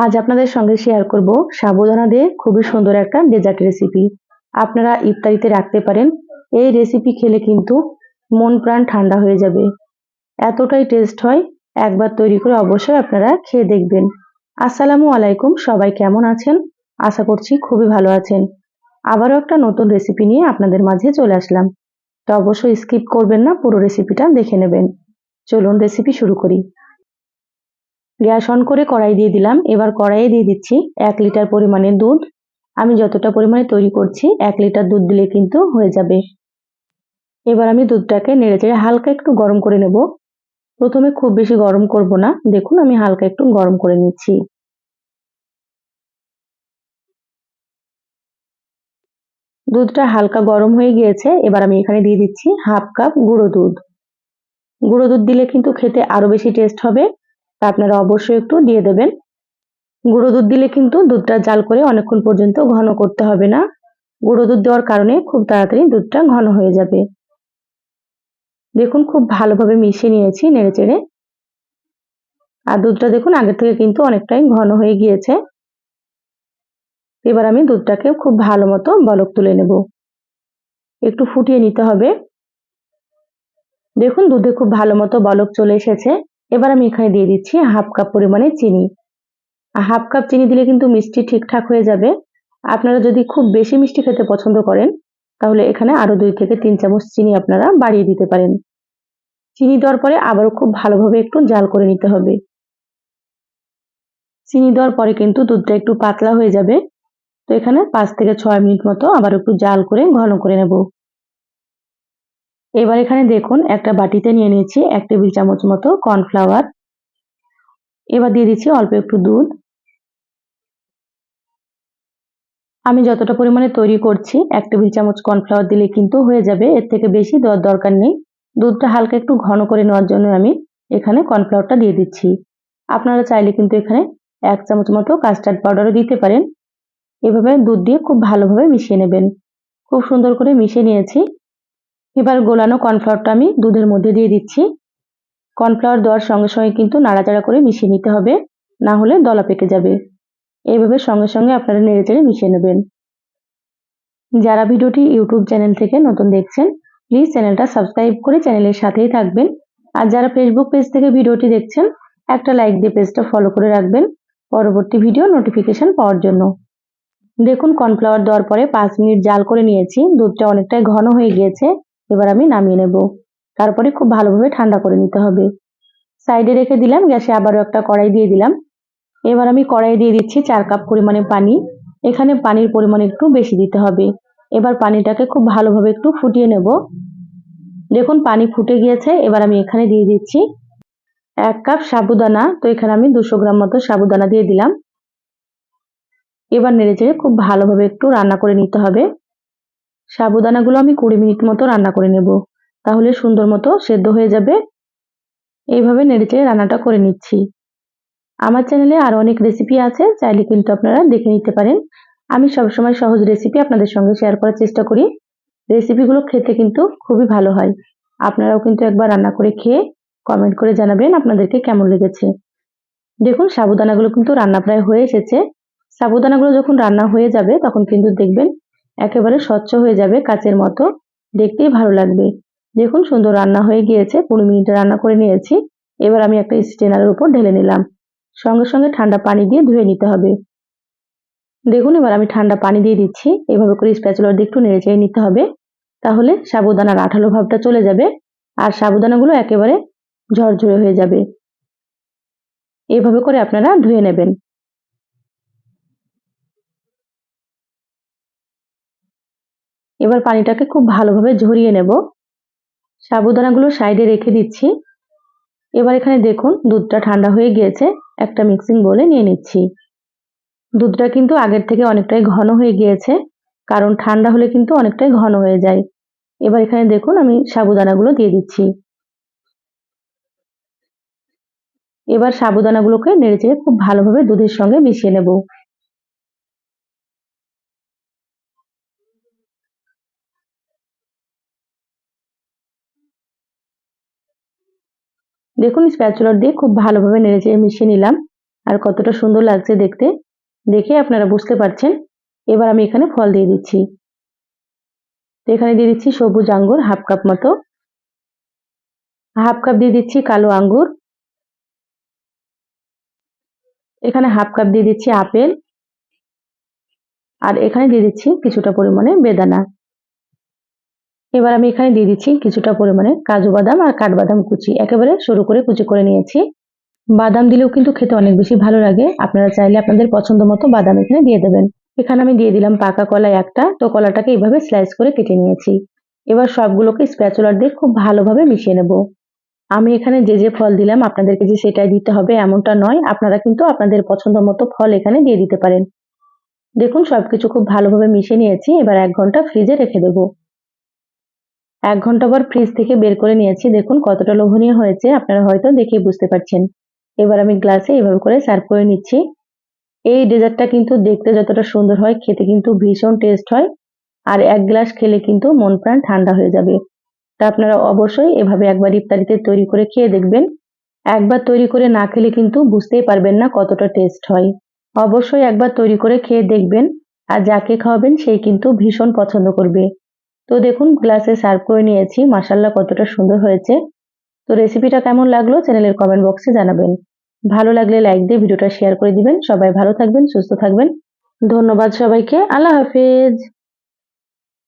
আজ আপনাদের সঙ্গে শেয়ার করব সাবুদানা দিয়ে খুবই সুন্দর একটা ডেজার্ট রেসিপি। আপনারা ইফতারিতে রাখতে পারেন। এই রেসিপি খেলে কিন্তু মন প্রাণ ঠান্ডা হয়ে যাবে, এতটাই টেস্ট হয়। একবার তৈরি করে অবশ্যই আপনারা খেয়ে দেখবেন। আসসালামু আলাইকুম, সবাই কেমন আছেন? আশা করছি খুবই ভালো আছেন। আবারও একটা নতুন রেসিপি নিয়ে আপনাদের মাঝে চলে আসলাম। তো অবশ্যই স্কিপ করবেন না, পুরো রেসিপিটা দেখে নেবেন। চলুন রেসিপি শুরু করি। গ্যাস অন করে কড়াই দিয়ে দিলাম। এবার কড়াইয়ে দিয়ে দিচ্ছি 1 লিটার পরিমাণের দুধ। আমি যতটা পরিমাণে তৈরি করছি 1 লিটার দুধ দিলে কিন্তু হয়ে যাবে। এবার আমি দুধটাকে নেড়েচেড়ে হালকা একটু গরম করে নেব। প্রথমে খুব বেশি গরম করব না, দেখুন আমি হালকা একটু গরম করে নিচ্ছি। দুধটা হালকা গরম হয়ে গিয়েছে। এবার আমি এখানে দিয়ে দিচ্ছি হাফ কাপ গুঁড়ো দুধ। গুঁড়ো দুধ দিলে কিন্তু খেতে আরো বেশি টেস্ট হবে, তা আপনারা অবশ্যই একটু দিয়ে দেবেন। গুঁড়ো দুধ দিলে কিন্তু দুধটা জাল করে অনেকক্ষণ পর্যন্ত ঘন করতে হবে না। গুঁড়ো দুধ দেওয়ার কারণে খুব তাড়াতাড়ি দুধটা ঘন হয়ে যাবে। দেখুন খুব ভালোভাবে মিশিয়ে নিয়েছি নেড়েচেড়ে। আর দুধটা দেখুন আগের থেকে কিন্তু অনেকটাই ঘন হয়ে গিয়েছে। এবার আমি দুধটাকে খুব ভালো মতো বলক তুলে নেব, একটু ফুটিয়ে নিতে হবে। দেখুন দুধে খুব ভালো মতো বলক চলে এসেছে। এবার আমি এখানে দিয়ে দিচ্ছি হাফ কাপ পরিমাণে চিনি। হাফ কাপ চিনি দিলে কিন্তু মিষ্টি ঠিকঠাক হয়ে যাবে। আপনারা যদি খুব বেশি মিষ্টি খেতে পছন্দ করেন তাহলে এখানে আরো 2 থেকে 3 চামচ চিনি আপনারা বাড়িয়ে দিতে পারেন। চিনি দেওয়ার পরে আবারও খুব ভালোভাবে একটু জাল করে নিতে হবে। চিনি দেওয়ার পরে কিন্তু দুধটা একটু পাতলা হয়ে যাবে। তো এখানে 5 থেকে 6 মিনিট মতো আবার একটু জাল করে ঘন করে নেব। এবার এখানে দেখুন একটা বাটিতে নিয়ে নিয়েছি 1 টেবিল চামচ মতো কর্নফ্লাওয়ার। এবার দিয়ে দিচ্ছি অল্প একটু দুধ। আমি যতটা পরিমাণে তৈরি করছি 1 টেবিল চামচ কর্নফ্লাওয়ার দিলে কিন্তু হয়ে যাবে, এর থেকে বেশি দেওয়ার দরকার নেই। দুধটা হালকা একটু ঘন করে নেওয়ার জন্য আমি এখানে কর্নফ্লাওয়ারটা দিয়ে দিচ্ছি। আপনারা চাইলে কিন্তু এখানে 1 চামচ মতো কাস্টার্ড পাউডারও দিতে পারেন। এভাবে দুধ দিয়ে খুব ভালোভাবে মিশিয়ে নেবেন। খুব সুন্দর করে মিশিয়ে নিয়েছি। এবার গোলানো কর্নফ্লাওয়ারটা আমি দুধের মধ্যে দিয়ে দিচ্ছি। কর্নফ্লাওয়ার দেওয়ার সঙ্গে সঙ্গে কিন্তু নাড়াচাড়া করে মিশিয়ে নিতে হবে, না হলে দলা পেকে যাবে। এইভাবে সঙ্গে সঙ্গে আপনারা নেড়েচেড়ে মিশিয়ে নেবেন। যারা ভিডিওটি ইউটিউব চ্যানেল থেকে নতুন দেখছেন প্লিজ চ্যানেলটা সাবস্ক্রাইব করে চ্যানেলের সাথেই থাকবেন। আর যারা ফেসবুক পেজ থেকে ভিডিওটি দেখছেন একটা লাইক দিয়ে পেজটা ফলো করে রাখবেন পরবর্তী ভিডিও নোটিফিকেশন পাওয়ার জন্য। দেখুন কর্নফ্লাওয়ার দেওয়ার পরে 5 মিনিট জাল করে নিয়েছি, দুধটা অনেকটাই ঘন হয়ে গিয়েছে। এবার আমি নামিয়ে নেব। তারপরে খুব ভালোভাবে ঠান্ডা করে নিতে হবে। সাইডে রেখে দিলাম। গ্যাসে আবারও একটা কড়াই দিয়ে দিলাম। এবার আমি কড়াইয়ে দিয়ে দিচ্ছি 4 কাপ পরিমাণে পানি। এখানে পানির পরিমাণ একটু বেশি দিতে হবে। এবার পানিটাকে খুব ভালোভাবে একটু ফুটিয়ে নেব। দেখুন পানি ফুটে গিয়েছে। এবার আমি এখানে দিয়ে দিচ্ছি 1 কাপ সাবুদানা। তো এখানে আমি 200 গ্রাম মতো সাবুদানা দিয়ে দিলাম। এবার নেড়েচেড়ে খুব ভালোভাবে একটু রান্না করে নিতে হবে। সাবুদানাগুলো আমি 20 মিনিট মতো রান্না করে নেব, তাহলে সুন্দর মতো সেদ্ধ হয়ে যাবে। এইভাবে নেড়েচেড়ে রান্নাটা করে নিচ্ছি। আমার চ্যানেলে আরো অনেক রেসিপি আছে, চাইলে কিন্তু আপনারা দেখে নিতে পারেন। আমি সবসময় সহজ রেসিপি আপনাদের সঙ্গে শেয়ার করার চেষ্টা করি। রেসিপিগুলো খেতে কিন্তু খুবই ভালো হয়। আপনারাও কিন্তু একবার রান্না করে খেয়ে কমেন্ট করে জানাবেন আপনাদেরকে কেমন লেগেছে। দেখুন সাবুদানাগুলো কিন্তু রান্না প্রায় হয়ে এসেছে। সাবুদানাগুলো যখন রান্না হয়ে যাবে তখন কিন্তু দেখবেন একেবারে স্বচ্ছ হয়ে যাবে, কাচের মতো, দেখতেই ভালো লাগবে। দেখুন সুন্দর রান্না হয়ে গিয়েছে। 15 মিনিটে রান্না করে নিয়েছি। এবার আমি একটা স্ট্রেনারের উপর ঢেলে নিলাম। সঙ্গে সঙ্গে ঠান্ডা পানি দিয়ে ধুয়ে নিতে হবে। দেখুন এবার আমি ঠান্ডা পানি দিয়ে দিচ্ছি। এভাবে করে স্প্যাচুলা দিয়ে একটু নেড়েচেড়ে নিতে হবে, তাহলে সাবুদানার আঠালো ভাবটা চলে যাবে আর সাবুদানাগুলো একেবারে ঝরঝরে হয়ে যাবে। এইভাবে করে আপনারা ধুয়ে নেবেন। এবার পানিটাকে খুব ভালোভাবে ঝরিয়ে নেব। সাবুদানাগুলো সাইডে রেখে দিচ্ছি। এবার এখানে দেখুন দুধটা ঠান্ডা হয়ে গিয়েছে। একটা মিক্সিং বোলে নিয়ে নিচ্ছি। দুধটা কিন্তু আগের থেকে অনেকটাই ঘন হয়ে গিয়েছে, কারণ ঠান্ডা হলে কিন্তু অনেকটাই ঘন হয়ে যায়। এবার এখানে দেখুন আমি সাবুদানাগুলো দিয়ে দিচ্ছি। এবার সাবুদানাগুলোকে নেড়েচেড়ে খুব ভালোভাবে দুধের সঙ্গে মিশিয়ে নেব। দেখুন স্প্যাচুলার দিয়ে খুব ভালোভাবে নেড়েচেড়ে মিশিয়ে নিলাম। আর কতটা সুন্দর লাগছে দেখতে, দেখে আপনারা বুঝতে পারছেন। এবার আমি এখানে ফল দিয়ে দিচ্ছি। তো এখানে দিয়ে দিচ্ছি সবুজ আঙ্গুর হাফ কাপ মতো, হাফ কাপ দিয়ে দিচ্ছি কালো আঙ্গুর, এখানে হাফ কাপ দিয়ে দিচ্ছি আপেল, আর এখানে দিয়ে দিচ্ছি কিছুটা পরিমাণে বেদানা। এবার আমি এখানে দিয়ে দিচ্ছি কিছুটা পরিমাণে কাজু বাদাম আর কাঠবাদাম কুচি, একেবারে সরু করে কুচি করে নিয়েছি। বাদাম দিলেও কিন্তু খেতে অনেক বেশি ভালো লাগে, আপনারা চাইলে আপনাদের পছন্দ মতো বাদাম এখানে দিয়ে দেবেন। এখানে আমি দিয়ে দিলাম পাকা কলা একটা, তো কলাটাকে এইভাবে স্লাইস করে কেটে নিয়েছি। এবার সবগুলোকে স্প্যাচুলার দিয়ে খুব ভালোভাবে মিশিয়ে নেব। আমি এখানে যে যে ফল দিলাম আপনাদেরকে যে সেটাই দিতে হবে এমনটা নয়, আপনারা কিন্তু আপনাদের পছন্দ মতো ফল এখানে দিয়ে দিতে পারেন। দেখুন সবকিছু খুব ভালোভাবে মিশিয়ে নিয়েছি, এবার 1 ঘন্টা ফ্রিজে রেখে দেবো। 1 ঘন্টা পর ফ্রিজ থেকে বের করে নিয়েছি, দেখুন কতটা লোভনীয় হয়েছে, আপনারা হয়তো দেখেই বুঝতে পারছেন। এবার আমি গ্লাসে এইভাবে করে সার্ভ করে নিচ্ছি। এই ডেজার্টটা কিন্তু দেখতে যতটা সুন্দর হয়, খেতে কিন্তু ভীষণ টেস্ট হয়। আর 1 গ্লাস খেলে কিন্তু মন প্রাণ ঠান্ডা হয়ে যাবে। তা আপনারা অবশ্যই এভাবে একবার ইফতারিতে তৈরি করে খেয়ে দেখবেন। একবার তৈরি করে না খেলে কিন্তু বুঝতেই পারবেন না কতটা টেস্ট হয়। অবশ্যই একবার তৈরি করে খেয়ে দেখবেন, আর যাকে খাওয়াবেন সেই কিন্তু ভীষণ পছন্দ করবে। তো দেখুন গ্লাসে সার্ভ করে নিয়েছি, মাশাআল্লাহ কতটা সুন্দর হয়েছে। তো রেসিপিটা কেমন লাগলো চ্যানেলের কমেন্ট বক্সে জানাবেন। ভালো লাগলে লাইক দিয়ে ভিডিওটা শেয়ার করে দিবেন। সবাই ভালো থাকবেন, সুস্থ থাকবেন। ধন্যবাদ সবাইকে। আল্লাহ হাফেজ।